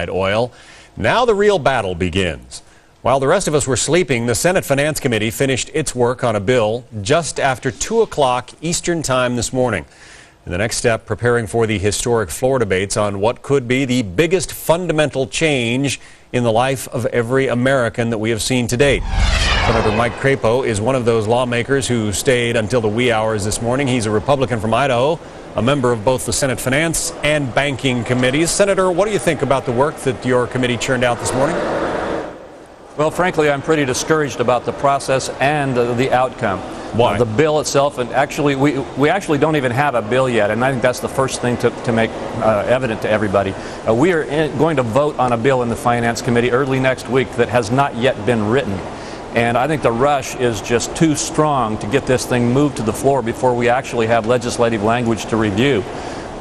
light oil. Now the real battle begins. While the rest of us were sleeping, the Senate Finance Committee finished its work on a bill just after 2 o'clock Eastern Time this morning. And the next step, preparing for the historic floor debates on what could be the biggest fundamental change in the life of every American that we have seen to date. Senator Mike Crapo is one of those lawmakers who stayed until the wee hours this morning. He's a Republican from Idaho, a member of both the Senate Finance and Banking Committees. Senator, what do you think about the work that your committee churned out this morning? Well, frankly, I'm pretty discouraged about the process and the outcome. Why? The bill itself, and actually, we actually don't even have a bill yet, and I think that's the first thing to make evident to everybody. We are going to vote on a bill in the Finance Committee early next week that has not yet been written. And I think the rush is just too strong to get this thing moved to the floor before we actually have legislative language to review.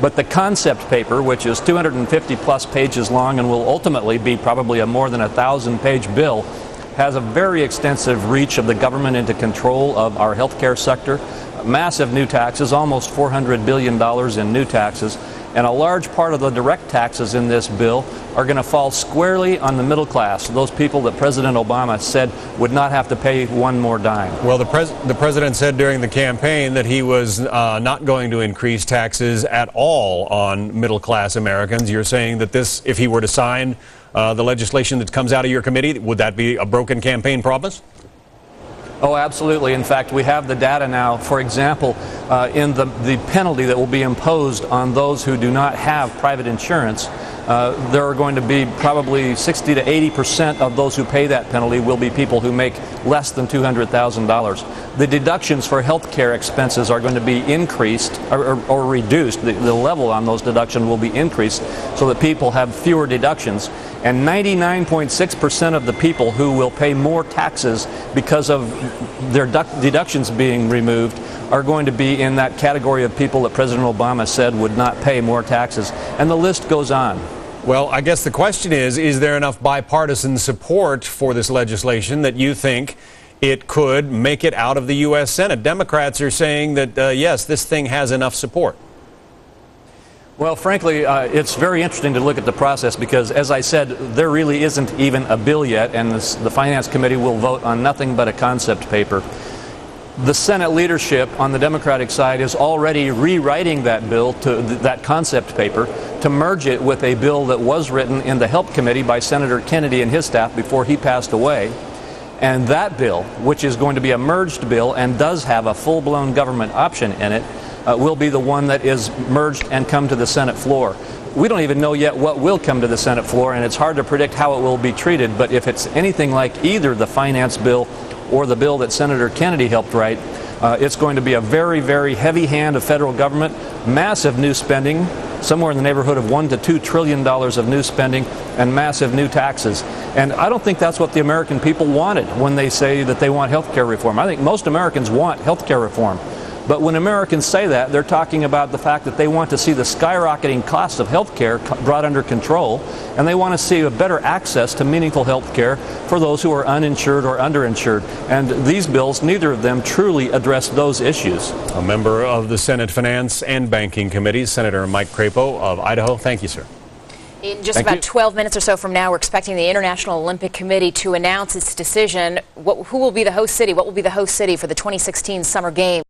But the concept paper, which is 250 plus pages long and will ultimately be probably a more than 1,000-page bill, has a very extensive reach of the government into control of our healthcare sector, massive new taxes, almost $400 billion in new taxes, and a large part of the direct taxes in this bill are going to fall squarely on the middle class, those people that President Obama said would not have to pay one more dime. Well, the president said during the campaign that he was not going to increase taxes at all on middle-class Americans. You're saying that this, if he were to sign the legislation that comes out of your committee, would that be a broken campaign promise? Oh, absolutely. In fact, we have the data now. For example, in the penalty that will be imposed on those who do not have private insurance, there are going to be probably 60 to 80% of those who pay that penalty will be people who make less than $200,000. The deductions for health care expenses are going to be increased or reduced. The level on those deductions will be increased so that people have fewer deductions. And 99.6% of the people who will pay more taxes because of their deductions being removed are going to be in that category of people that President Obama said would not pay more taxes. And the list goes on. Well, I guess the question is there enough bipartisan support for this legislation that you think it could make it out of the U.S. Senate? Democrats are saying that, yes, this thing has enough support. Well, frankly, it's very interesting to look at the process because, as I said, there really isn't even a bill yet, and the Finance Committee will vote on nothing but a concept paper. The Senate leadership on the Democratic side is already rewriting that bill, that concept paper, to merge it with a bill that was written in the Help Committee by Senator Kennedy and his staff before he passed away. And that bill, which is going to be a merged bill and does have a full-blown government option in it, will be the one that is merged and come to the Senate floor. We don't even know yet what will come to the Senate floor, and it's hard to predict how it will be treated, but if it's anything like either the finance bill or the bill that Senator Kennedy helped write, it's going to be a very, very heavy hand of federal government, massive new spending, somewhere in the neighborhood of $1 to $2 trillion of new spending, and massive new taxes. And I don't think that's what the American people wanted when they say that they want health care reform. I think most Americans want health care reform. But when Americans say that, they're talking about the fact that they want to see the skyrocketing costs of health care brought under control, and they want to see a better access to meaningful health care for those who are uninsured or underinsured. And these bills, neither of them truly address those issues. A member of the Senate Finance and Banking Committees, Senator Mike Crapo of Idaho. Thank you, sir. In just about 12 minutes or so from now, we're expecting the International Olympic Committee to announce its decision. Who will be the host city? What will be the host city for the 2016 Summer Games?